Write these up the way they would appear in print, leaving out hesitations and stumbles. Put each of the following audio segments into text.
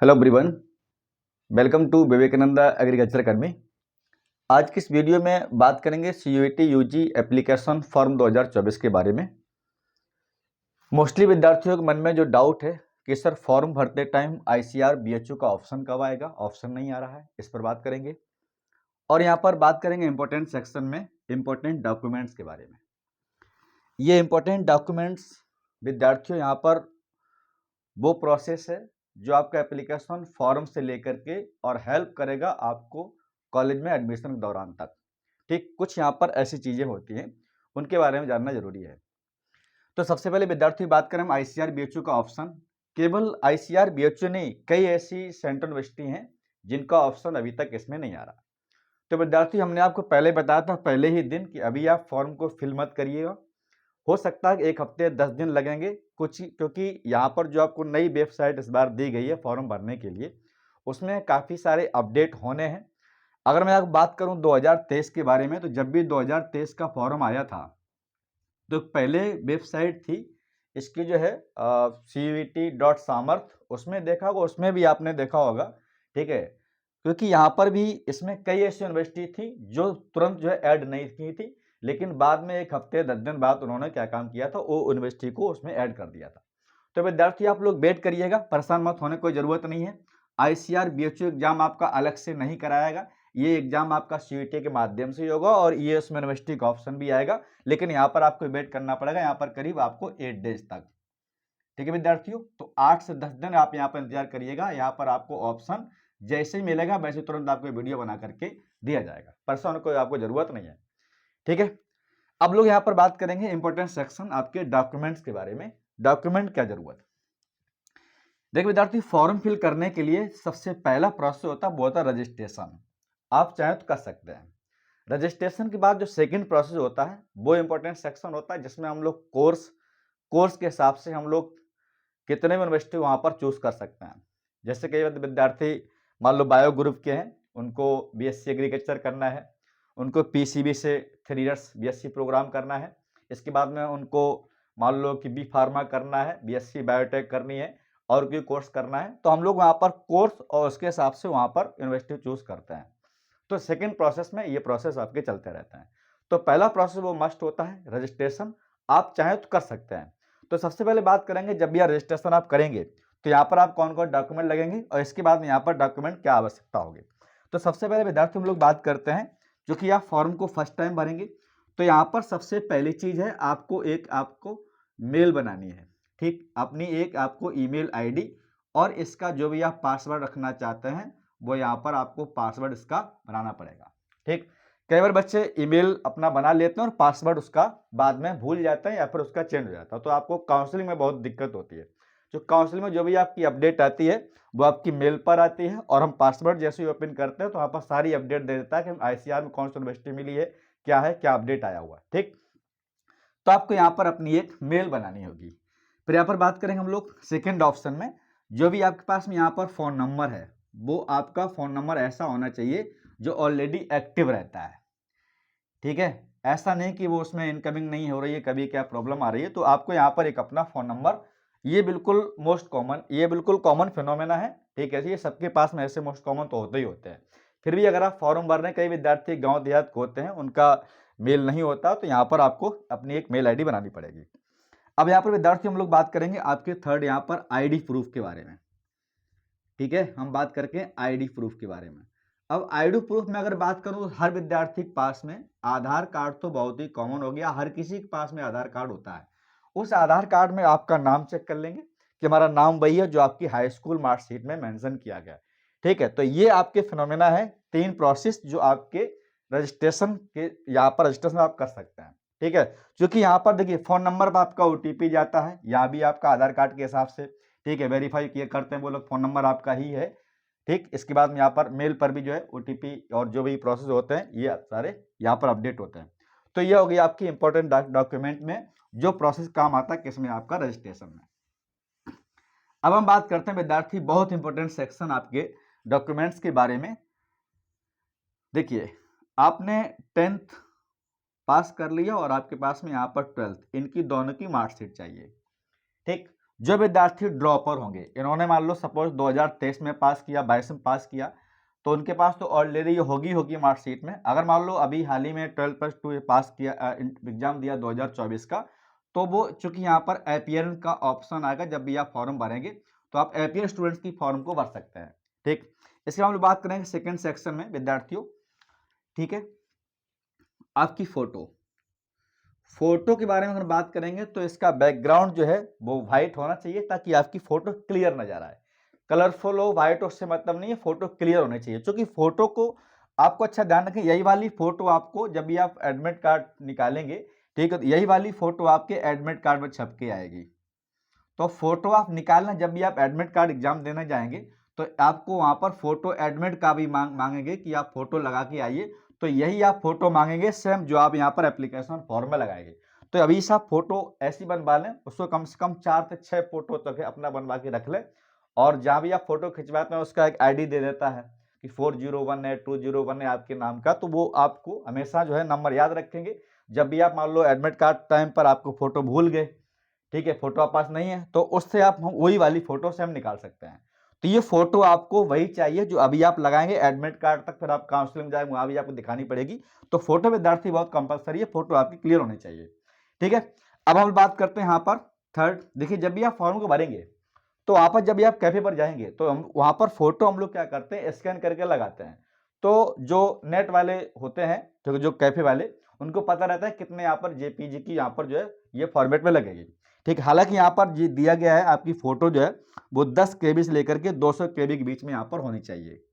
Hello everyone, welcome to Vivekananda Agriculture Academy. आज की इस वीडियो में बात करेंगे सीयूईटी यूजी एप्लीकेशन फॉर्म 2024 के बारे में। मोस्टली विद्यार्थियों के मन में जो डाउट है कि सर फॉर्म भरते टाइम आईसीआर बीएचयू का ऑप्शन कब आएगा, ऑप्शन नहीं आ रहा है, इस पर बात करेंगे। और यहाँ पर बात करेंगे इंपॉर्टेंट सेक्शन में इंपॉर्टेंट डॉक्यूमेंट्स के बारे में। ये इंपॉर्टेंट डॉक्यूमेंट्स विद्यार्थियों यहाँ पर वो प्रोसेस है जो आपका एप्लीकेशन फॉर्म से लेकर के और हेल्प करेगा आपको कॉलेज में एडमिशन के दौरान तक। ठीक, कुछ यहाँ पर ऐसी चीज़ें होती हैं उनके बारे में जानना जरूरी है। तो सबसे पहले विद्यार्थी बात करें हम आईसीआर बीएचयू का ऑप्शन। केवल आईसीआर बीएचयू नहीं, कई ऐसी सेंट्रल यूनिवर्सिटी हैं जिनका ऑप्शन अभी तक इसमें नहीं आ रहा। तो विद्यार्थी हमने आपको पहले बताया था पहले ही दिन कि अभी आप फॉर्म को फिल मत करिएगा। हो सकता है एक हफ्ते 10 दिन लगेंगे कुछ, क्योंकि यहाँ पर जो आपको नई वेबसाइट इस बार दी गई है फॉर्म भरने के लिए, उसमें काफ़ी सारे अपडेट होने हैं। अगर मैं आपको बात करूँ 2023 के बारे में, तो जब भी 2023 का फॉर्म आया था तो पहले वेबसाइट थी इसकी जो है CUET.सामर्थ, उसमें देखा होगा, उसमें भी आपने देखा होगा। ठीक है, क्योंकि यहाँ पर भी इसमें कई ऐसी यूनिवर्सिटी थी जो तुरंत जो है ऐड नहीं की थी, लेकिन बाद में एक हफ्ते 10 दिन बाद उन्होंने क्या काम किया था, वो यूनिवर्सिटी को उसमें ऐड कर दिया था। तो विद्यार्थी आप लोग वेट करिएगा, परेशान मत होने कोई ज़रूरत नहीं है। आईसीआर बीएचयू एग्जाम आपका अलग से नहीं कराएगा, ये एग्जाम आपका सीयूईटी के माध्यम से ही होगा और ये उसमें यूनिवर्सिटी का ऑप्शन भी आएगा, लेकिन यहाँ पर आपको वेट करना पड़ेगा, यहाँ पर करीब आपको 8 डेज तक। ठीक है विद्यार्थियों, तो 8 से 10 दिन आप यहाँ पर इंतजार करिएगा। यहाँ पर आपको ऑप्शन जैसे ही मिलेगा वैसे तुरंत आपको वीडियो बना करके दिया जाएगा, परेशान होने की आपको जरूरत नहीं है। ठीक है, अब लोग यहाँ पर बात करेंगे इंपॉर्टेंट सेक्शन आपके डॉक्यूमेंट्स के बारे में। डॉक्यूमेंट क्या जरूरत। देखिए विद्यार्थी, फॉर्म फिल करने के लिए सबसे पहला प्रोसेस होता है वो होता है रजिस्ट्रेशन। आप चाहें तो कर सकते हैं। रजिस्ट्रेशन के बाद जो सेकंड प्रोसेस होता है वो इंपॉर्टेंट सेक्शन होता है, जिसमें हम लोग कोर्स के हिसाब से हम लोग कितने भी यूनिवर्सिटी वहाँ पर चूज कर सकते हैं। जैसे कई विद्यार्थी मान लो बायो ग्रुप के हैं, उनको बीएससी एग्रीकल्चर करना है, उनको पीसीबी से 3 इयर्स बीएससी प्रोग्राम करना है, इसके बाद में उनको मान लो कि बी फार्मा करना है, बीएससी बायोटेक करनी है और कोई कोर्स करना है, तो हम लोग वहाँ पर कोर्स और उसके हिसाब से वहाँ पर यूनिवर्सिटी चूज करते हैं। तो सेकेंड प्रोसेस में ये प्रोसेस आपके चलते रहते हैं। तो पहला प्रोसेस वो मस्ट होता है रजिस्ट्रेशन, आप चाहें तो कर सकते हैं। तो सबसे पहले बात करेंगे जब भी रजिस्ट्रेशन आप करेंगे तो यहाँ पर आप कौन कौन डॉक्यूमेंट लगेंगे और इसके बाद में यहाँ पर डॉक्यूमेंट क्या आवश्यकता होगी। तो सबसे पहले विद्यार्थी हम लोग बात करते हैं, जो कि आप फॉर्म को फर्स्ट टाइम भरेंगे तो यहाँ पर सबसे पहली चीज है आपको मेल बनानी है। ठीक, अपनी एक आपको ईमेल आईडी और इसका जो भी आप पासवर्ड रखना चाहते हैं वो यहाँ पर आपको पासवर्ड इसका बनाना पड़ेगा। ठीक, कई बार बच्चे ईमेल अपना बना लेते हैं और पासवर्ड उसका बाद में भूल जाते हैं या फिर उसका चेंज हो जाता है, तो आपको काउंसलिंग में बहुत दिक्कत होती है। जो काउंसलिंग में जो भी आपकी अपडेट आती है वो आपकी मेल पर आती है और हम पासवर्ड जैसे ही ओपन करते हैं तो वहाँ पर सारी अपडेट दे देता है कि आईसीआर में कौन सी यूनिवर्सिटी मिली है, क्या अपडेट आया हुआ है। ठीक, तो आपको यहाँ पर अपनी एक मेल बनानी होगी। फिर यहाँ पर बात करेंगे हम लोग सेकेंड ऑप्शन में, जो भी आपके पास में यहाँ पर फोन नंबर है वो आपका फोन नंबर ऐसा होना चाहिए जो ऑलरेडी एक्टिव रहता है। ठीक है, ऐसा नहीं कि वो उसमें इनकमिंग नहीं हो रही है, कभी क्या प्रॉब्लम आ रही है, तो आपको यहाँ पर एक अपना फोन नंबर, ये बिल्कुल ये बिल्कुल कॉमन फिनोमेना है। ठीक है, ये सबके पास में ऐसे मोस्ट कॉमन तो होते ही होते हैं। फिर भी अगर आप फॉर्म भर रहे हैं, कई विद्यार्थी गाँव देहात के होते हैं उनका मेल नहीं होता, तो यहाँ पर आपको अपनी एक मेल आईडी बनानी पड़ेगी। अब यहाँ पर विद्यार्थी हम लोग बात करेंगे आपके थर्ड यहाँ पर आईडी प्रूफ के बारे में। ठीक है, हम बात करके आईडी प्रूफ के बारे में। अब आईडी प्रूफ में अगर बात करूं, हर विद्यार्थी के पास में आधार कार्ड तो बहुत ही कॉमन हो गया, हर किसी के पास में आधार कार्ड होता है। उस आधार कार्ड में आपका नाम चेक कर लेंगे कि हमारा नाम वही है जो आपकी हाई स्कूल मार्कशीट में मेंशन किया गया है। ठीक है, तो ये आपके फिनोमेना है, 3 प्रोसेस जो आपके रजिस्ट्रेशन के यहाँ पर रजिस्ट्रेशन आप कर सकते हैं। ठीक है, क्योंकि यहाँ पर देखिए फोन नंबर पर आपका ओटीपी जाता है, यहाँ भी आपका आधार कार्ड के हिसाब से ठीक है वेरीफाई किए करते हैं वो लोग, फोन नंबर आपका ही है। ठीक, इसके बाद में यहाँ पर मेल पर भी जो है ओटीपी और जो भी प्रोसेस होते हैं ये सारे यहाँ पर अपडेट होते हैं। तो ये हो गई आपकी इंपॉर्टेंट डॉक्यूमेंट में जो प्रोसेस काम आता है किसमें, आपका रजिस्ट्रेशन में। अब हम बात करते हैं विद्यार्थी बहुत इंपॉर्टेंट सेक्शन आपके डॉक्यूमेंट्स के बारे में। देखिए, आपने 10th पास कर लिया और आपके पास में यहाँ पर 12th, इनकी दोनों की मार्कशीट चाहिए। ठीक, जो विद्यार्थी ड्रॉपर होंगे, इन्होंने मान लो सपोज 2023 में पास किया, 22 में पास किया, तो उनके पास तो ऑलरेडी ये होगी मार्कशीट में। अगर मान लो अभी हाल ही में 12+2 पास किया, एग्जाम दिया 2024 का, तो वो चूंकि यहाँ पर अपीयरेंस का ऑप्शन आएगा, जब भी आप फॉर्म भरेंगे तो आप अपीयर स्टूडेंट्स की फॉर्म को भर सकते हैं। ठीक, इसके हम लोग बात करेंगे सेकंड सेक्शन में विद्यार्थियों। ठीक है, आपकी फोटो के बारे में अगर बात करेंगे तो इसका बैकग्राउंड जो है वो व्हाइट होना चाहिए, ताकि आपकी फोटो क्लियर नजर आए। कलरफुल हो, व्हाइट उससे मतलब नहीं है, फोटो क्लियर होनी चाहिए। क्योंकि फोटो को आपको अच्छा ध्यान रखें, यही वाली फोटो आपको जब भी आप एडमिट कार्ड निकालेंगे, ठीक है, तो यही वाली फोटो आपके एडमिट कार्ड में छप के आएगी। तो फोटो आप निकालना, जब भी आप एडमिट कार्ड एग्जाम देने जाएंगे तो आपको वहां पर फोटो एडमिट का भी मांगेंगे कि आप फोटो लगा के आइए, तो यही आप फोटो मांगेंगे सेम जो आप यहाँ पर एप्लीकेशन फॉर्म में लगाएंगे। तो अभी से आप फोटो ऐसी बनवा लें, उसको कम से कम 4 से 6 फोटो तक अपना बनवा के रख लें। और जहाँ भी आप फोटो खिंचवाते हैं उसका एक आईडी दे देता है कि 401 है, 201 है आपके नाम का, तो वो आपको हमेशा जो है नंबर याद रखेंगे। जब भी आप मान लो एडमिट कार्ड टाइम पर आपको फोटो भूल गए, ठीक है, फोटो आप पास नहीं है, तो उससे आप वही वाली फोटो से हम निकाल सकते हैं। तो ये फोटो आपको वही चाहिए जो अभी आप लगाएंगे एडमिट कार्ड तक, फिर आप काउंसलिंग में जाएंगे वहां भी आपको दिखानी पड़ेगी। तो फोटो विद्यार्थी बहुत कंपलसरी है, फोटो आपकी क्लियर होनी चाहिए। ठीक है, अब हम बात करते हैं यहाँ पर थर्ड। देखिए, जब भी आप फॉर्म को भरेंगे तो वहां पर जब भी आप कैफे पर जाएंगे तो हम वहां पर फोटो हम लोग क्या करते हैं, स्कैन करके लगाते हैं। तो जो नेट वाले होते हैं, तो जो कैफे वाले, उनको पता रहता है कितने यहाँ पर जेपीजी की यहाँ पर जो है ये फॉर्मेट में लगेगी। ठीक, हालांकि यहाँ पर दिया गया है आपकी फोटो जो है वो 10 केबी से लेकर के 200 केबी के बीच में यहाँ पर होनी चाहिए।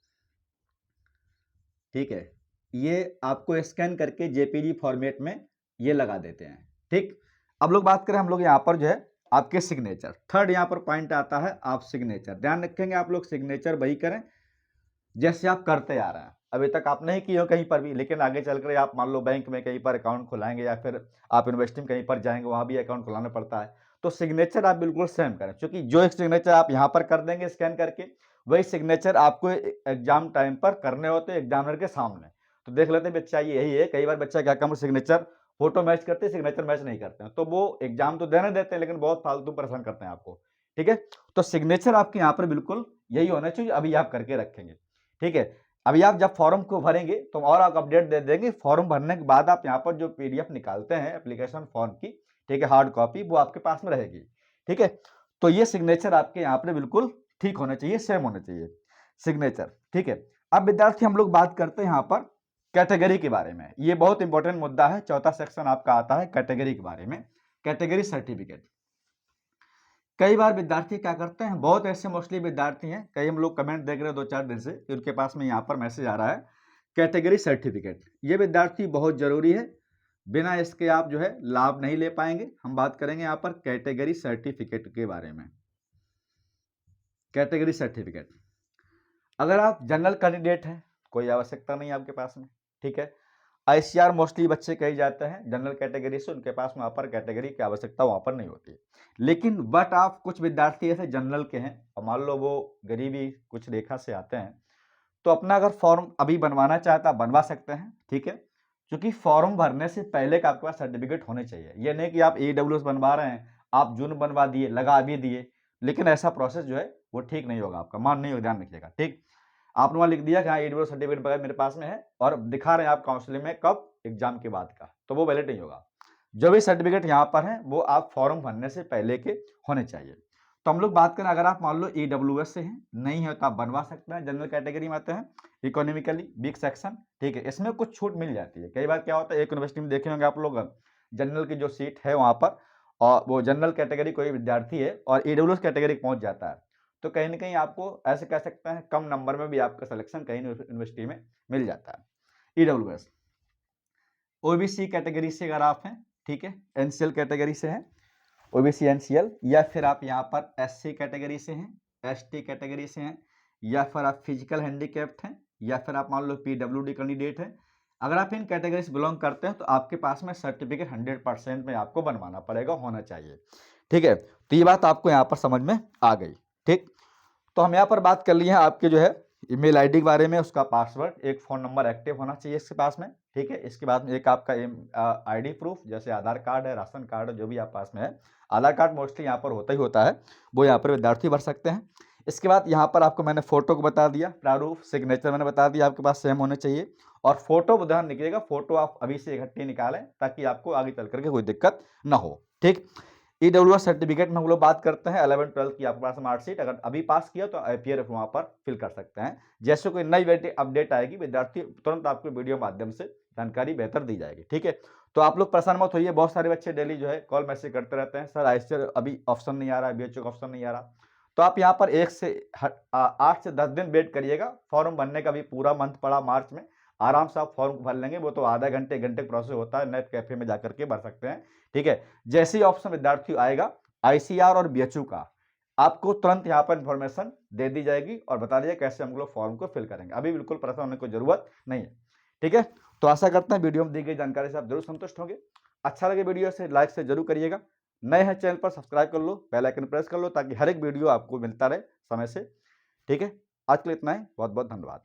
ठीक है, ये आपको स्कैन करके जेपीजी फॉर्मेट में ये लगा देते हैं। ठीक, अब लोग बात करें हम लोग यहाँ पर जो है आपके सिग्नेचर। थर्ड यहाँ पर पॉइंट आता है आप सिग्नेचर। ध्यान रखेंगे आप लोग सिग्नेचर वही करें जैसे आप करते आ रहे हैं। अभी तक आप नहीं किए हो कहीं पर भी, लेकिन आगे चलकर आप मान लो बैंक में कहीं पर अकाउंट खुलाएंगे या फिर आप यूनिवर्सिटी में कहीं पर जाएंगे, वहां भी अकाउंट खुलाना पड़ता है। तो सिग्नेचर आप बिल्कुल सेम करें, क्योंकि जो एक सिग्नेचर आप यहाँ पर कर देंगे स्कैन करके, वही सिग्नेचर आपको एग्जाम टाइम पर करने होते हैं एग्जामिनर के सामने। तो देख लेते हैं बच्चा यही है, कई बार बच्चा क्या काम सिग्नेचर फोटो मैच करते, सिग्नेचर मैच नहीं करते हैं, तो वो एग्जाम तो देने देते हैं लेकिन बहुत फालतू परेशान करते हैं आपको। ठीक है, तो सिग्नेचर आपके यहाँ पर बिल्कुल यही होना चाहिए अभी आप करके रखेंगे। ठीक है, अभी आप जब फॉर्म को भरेंगे तो और आप अपडेट दे देंगे। फॉर्म भरने के बाद आप यहाँ पर जो पीडीएफ निकालते हैं एप्लीकेशन फॉर्म की, ठीक है, हार्ड कॉपी, वो आपके पास में रहेगी। ठीक है, तो ये सिग्नेचर आपके यहाँ पर बिल्कुल ठीक होना चाहिए, सेम होना चाहिए सिग्नेचर। ठीक है, अब विद्यार्थी हम लोग बात करते हैं यहाँ पर कैटेगरी के बारे में। ये बहुत इंपॉर्टेंट मुद्दा है, चौथा सेक्शन आपका आता है कैटेगरी के बारे में, कैटेगरी सर्टिफिकेट। कई बार विद्यार्थी क्या करते हैं, बहुत ऐसे मोस्टली विद्यार्थी हैं, कई हम लोग कमेंट देख रहे हैं 2-4 दिन से, उनके पास में यहाँ पर मैसेज आ रहा है कैटेगरी सर्टिफिकेट। ये विद्यार्थी बहुत जरूरी है, बिना इसके आप जो है लाभ नहीं ले पाएंगे। हम बात करेंगे यहाँ पर कैटेगरी सर्टिफिकेट के बारे में। कैटेगरी सर्टिफिकेट, अगर आप जनरल कैंडिडेट हैं कोई आवश्यकता नहीं आपके पास में। ठीक है, आईसीआर मोस्टली बच्चे कहे जाते हैं जनरल कैटेगरी से, उनके पास वहां पर कैटेगरी की आवश्यकता वहां पर नहीं होती। लेकिन बट आप कुछ विद्यार्थी ऐसे जनरल के हैं और मान लो वो गरीबी कुछ रेखा से आते हैं, तो अपना अगर फॉर्म अभी बनवाना चाहता बनवा सकते हैं। ठीक है, क्योंकि फॉर्म भरने से पहले का आपके पास सर्टिफिकेट होने चाहिए। ये नहीं कि आप ईडब्ल्यूएस बनवा रहे हैं, आप जून बनवा दिए, लगा भी दिए, लेकिन ऐसा प्रोसेस जो है वो ठीक नहीं होगा, आपका मान नहीं होगा, ध्यान रखिएगा। ठीक, आपने वहां लिख दिया कि हाँ ईडब्ल्यूएस सर्टिफिकेट वगैरह मेरे पास में है और दिखा रहे हैं आप काउंसलिंग में कब, एग्जाम के बाद का, तो वो वैलिड नहीं होगा। जो भी सर्टिफिकेट यहाँ पर है वो आप फॉर्म भरने से पहले के होने चाहिए। तो हम लोग बात करें, अगर आप मान लो ईडब्ल्यूएस से हैं, नहीं है तो आप बनवा सकते हैं, जनरल कैटेगरी में आते हैं, इकोनॉमिकली वीक सेक्शन। ठीक है, इसमें कुछ छूट मिल जाती है। कई बार क्या होता है, एक यूनिवर्सिटी में देखे होंगे आप लोग, जनरल की जो सीट है वहां पर, और वो जनरल कैटेगरी कोई विद्यार्थी है और ईडब्ल्यूएस कैटेगरी पहुंच जाता है, तो कहीं ना कहीं आपको ऐसे कह सकते हैं कम नंबर में भी आपका सिलेक्शन कहीं यूनिवर्सिटी में मिल जाता है। ईडब्ल्यूएस, ओबीसी कैटेगरी से अगर आप हैं, ठीक है, एनसीएल कैटेगरी से हैं, ओबीसी एनसीएल, या फिर आप यहाँ पर एससी कैटेगरी से हैं, एसटी कैटेगरी से हैं, या फिर आप फिजिकल हैंडीकैप्ड हैं, या फिर आप मान लो पीडब्ल्यूडी कैंडिडेट हैं, अगर आप इन कैटेगरी से बिलोंग करते हैं तो आपके पास में सर्टिफिकेट 100% में आपको बनवाना पड़ेगा, होना चाहिए। ठीक है, तो ये बात आपको यहाँ पर समझ में आ गई। ठीक, तो हम यहाँ पर बात कर लिए हैं आपके जो है ईमेल आईडी के बारे में, उसका पासवर्ड, एक फ़ोन नंबर एक्टिव होना चाहिए इसके पास में, ठीक है। इसके बाद में एक आपका आईडी प्रूफ, जैसे आधार कार्ड है, राशन कार्ड है, जो भी आप पास में है। आधार कार्ड मोस्टली यहाँ पर होता ही होता है, वो यहाँ पर विद्यार्थी भर सकते हैं। इसके बाद यहाँ पर आपको मैंने फ़ोटो को बता दिया, प्रारूप, सिग्नेचर मैंने बता दिया आपके पास सेम होने चाहिए। और फ़ोटो ध्यान रखिएगा, फ़ोटो आप अभी से इकट्ठी निकालें ताकि आपको आगे चल कर के कोई दिक्कत ना हो, ठीक। ईडब्ल्यूएस सर्टिफिकेट में हम लोग बात करते हैं 11-12 की आपके पास मार्कशीट, अगर अभी पास किया तो एपीआरएफ वहाँ पर फिल कर सकते हैं। जैसे कोई नई अपडेट आएगी, विद्यार्थी तुरंत आपको वीडियो माध्यम से जानकारी बेहतर दी जाएगी, ठीक है। तो आप लोग परेशान मत होइए, बहुत सारे बच्चे डेली जो है कॉल मैसेज करते रहते हैं, सर आईसीआर अभी ऑप्शन नहीं आ रहा है, बीएचओ का ऑप्शन नहीं आ रहा। तो आप यहाँ पर 8 से 10 दिन वेट करिएगा। फॉर्म भरने का भी पूरा मंथ पड़ा मार्च में, आराम से आप फॉर्म भर लेंगे। वो तो आधा घंटे, 1 घंटे का प्रोसेस होता है, नेट कैफे में जाकर के भर सकते हैं, ठीक है। जैसे ही ऑप्शन विद्यार्थी आएगा आईसीआर और बीएचयू का, आपको तुरंत यहाँ पर इन्फॉर्मेशन दे दी जाएगी और बता दिया कैसे हम लोग फॉर्म को फिल करेंगे। अभी बिल्कुल परेशान होने की जरूरत नहीं है, ठीक है। तो आशा करते हैं वीडियो में दी गई जानकारी से आप जरूर संतुष्ट होंगे। अच्छा लगे वीडियो से लाइक से जरूर करिएगा। नए हैं चैनल पर सब्सक्राइब कर लो, बेल आइकन प्रेस कर लो ताकि हर एक वीडियो आपको मिलता रहे समय से, ठीक है। आज के लिए इतना ही, बहुत बहुत धन्यवाद।